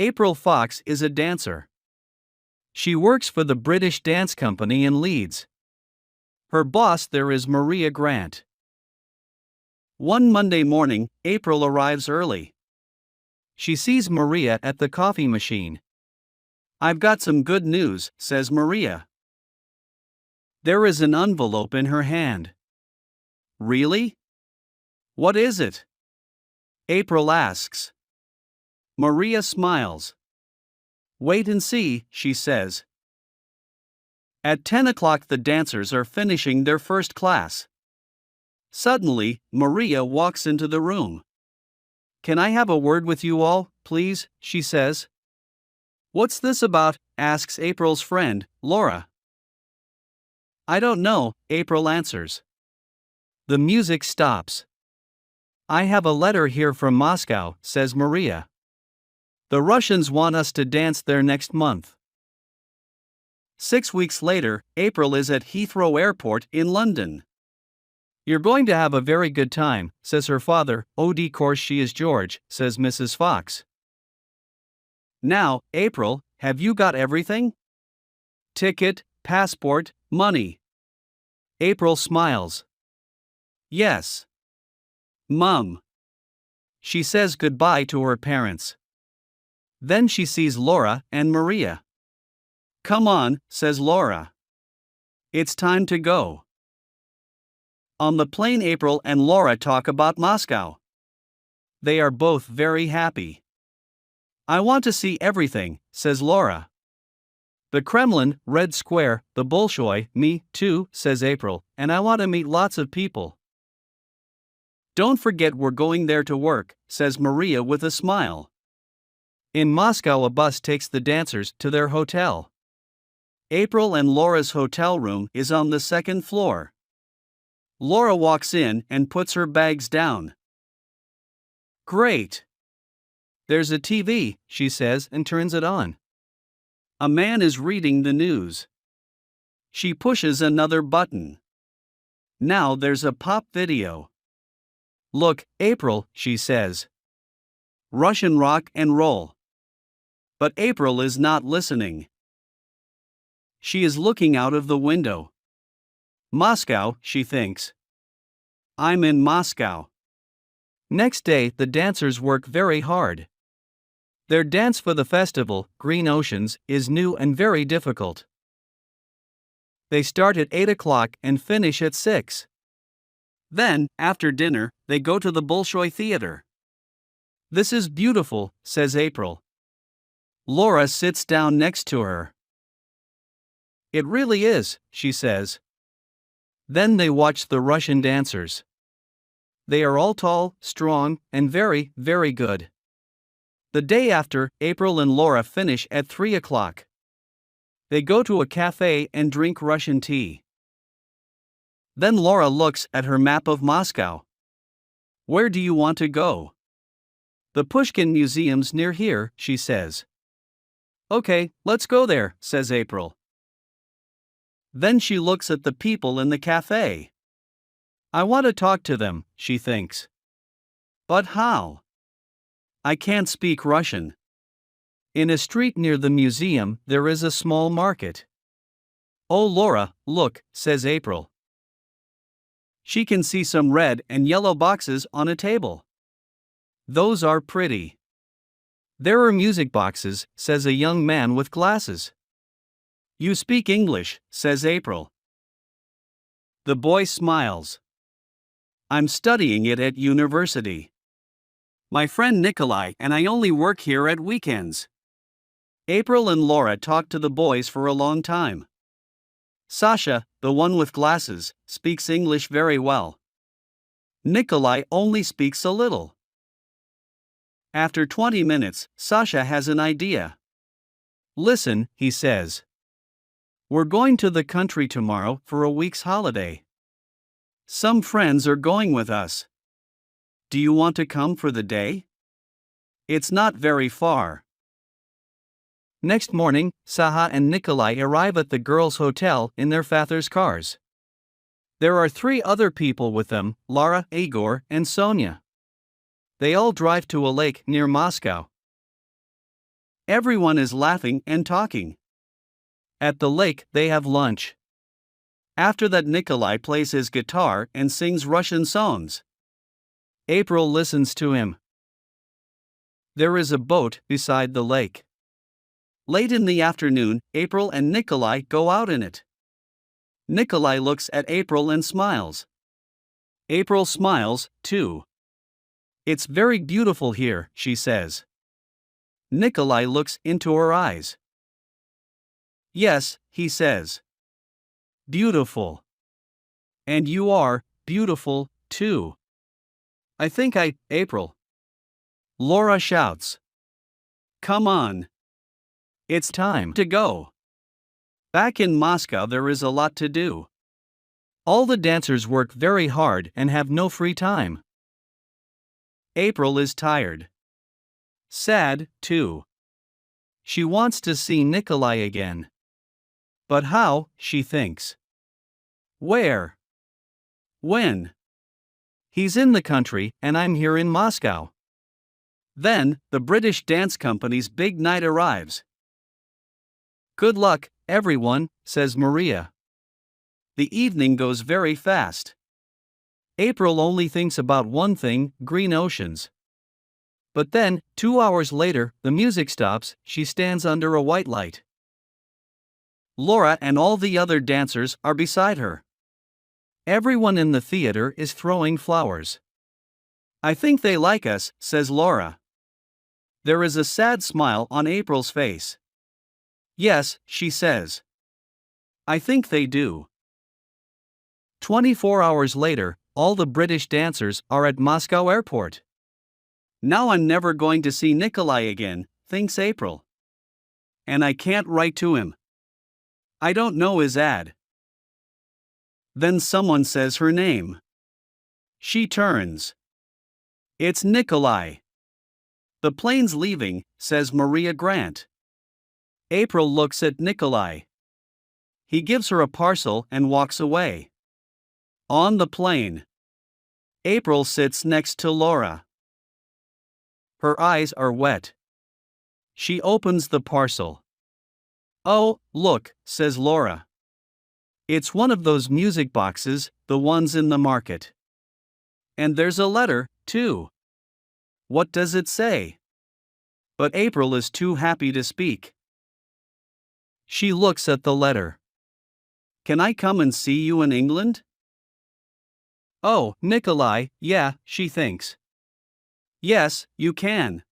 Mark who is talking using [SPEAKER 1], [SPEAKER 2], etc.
[SPEAKER 1] April Fox is a dancer. She works for the British dance company in Leeds. Her boss there is Maria Grant. One Monday morning, April arrives early. She sees Maria at the coffee machine. "I've got some good news," says Maria. There is an envelope in her hand. "Really? What is it?" April asks. Maria smiles. "Wait and see," she says. At 10 o'clock the dancers are finishing their first class. Suddenly, Maria walks into the room. "Can I have a word with you all, please?" she says. "What's this about?" asks April's friend, Laura. "I don't know," April answers. The music stops. "I have a letter here from Moscow," says Maria. "The Russians want us to dance there next month." 6 weeks later, April is at Heathrow Airport in London. "You're going to have a very good time," says her father. "Oh, de course she is, George," says Mrs. Fox. "Now, April, have you got everything? Ticket, passport, money?" April smiles. "Yes. Mum." She says goodbye to her parents. Then she sees Laura and Maria. "Come on," says Laura. "It's time to go." On the plane, April and Laura talk about Moscow. They are both very happy. "I want to see everything," says Laura. "The Kremlin, Red Square, the Bolshoi, me, too," says April, "and I want to meet lots of people." "Don't forget we're going there to work," says Maria with a smile. In Moscow, a bus takes the dancers to their hotel. April and Laura's hotel room is on the second floor. Laura walks in and puts her bags down. "Great. There's a TV," she says and turns it on. A man is reading the news. She pushes another button. Now there's a pop video. "Look, April," she says. "Russian rock and roll." But April is not listening. She is looking out of the window. Moscow, she thinks. "I'm in Moscow." Next day, the dancers work very hard. Their dance for the festival, Green Oceans, is new and very difficult. They start at 8 o'clock and finish at 6. Then, after dinner, they go to the Bolshoi Theater. "This is beautiful," says April. Laura sits down next to her. "It really is," she says. Then they watch the Russian dancers. They are all tall, strong, and very, very good. The day after, April and Laura finish at 3 o'clock. They go to a cafe and drink Russian tea. Then Laura looks at her map of Moscow. "Where do you want to go?" "The Pushkin Museum's near here," she says. "Okay, let's go there," says April. Then she looks at the people in the cafe. "I want to talk to them," she thinks. "But how? I can't speak Russian." In a street near the museum, there is a small market. "Oh, Laura, look," says April. She can see some red and yellow boxes on a table. "Those are pretty." "There are music boxes," says a young man with glasses. "You speak English," says April. The boy smiles. "I'm studying it at university. My friend Nikolai and I only work here at weekends." April and Laura talk to the boys for a long time. Sasha, the one with glasses, speaks English very well. Nikolai only speaks a little. After 20 minutes, Sasha has an idea. "Listen," he says. "We're going to the country tomorrow for a week's holiday. Some friends are going with us. Do you want to come for the day? It's not very far." Next morning, Saha and Nikolai arrive at the girls' hotel in their father's cars. There are 3 other people with them, Lara, Igor, and Sonia. They all drive to a lake near Moscow. Everyone is laughing and talking. At the lake, they have lunch. After that, Nikolai plays his guitar and sings Russian songs. April listens to him. There is a boat beside the lake. Late in the afternoon, April and Nikolai go out in it. Nikolai looks at April and smiles. April smiles, too. It's very beautiful here, she says. Nikolai looks into her eyes. Yes, he says. Beautiful. And you are beautiful, too. I think April. Laura shouts. Come on. It's time to go. Back in Moscow, there is a lot to do. All the dancers work very hard and have no free time. April is tired. Sad, too. She wants to see Nikolai again. But how, she thinks. Where? When? He's in the country and I'm here in Moscow. Then, the British dance company's big night arrives. Good luck, everyone, says Maria. The evening goes very fast. April only thinks about one thing, green oceans. But then, 2 hours later, the music stops, she stands under a white light. Laura and all the other dancers are beside her. Everyone in the theater is throwing flowers. I think they like us, says Laura. There is a sad smile on April's face. Yes, she says. I think they do. 24 hours later, all the British dancers are at Moscow airport. Now I'm never going to see Nikolai again, thinks April. And I can't write to him. I don't know his ad. Then someone says her name. She turns. It's Nikolai. The plane's leaving, says Maria Grant. April looks at Nikolai. He gives her a parcel and walks away. On the plane, April sits next to Laura. Her eyes are wet. She opens the parcel. Oh, look, says Laura. It's one of those music boxes, the ones in the market. And there's a letter, too. What does it say? But April is too happy to speak. She looks at the letter. Can I come and see you in England? Oh, Nikolai, yeah, she thinks. Yes, you can.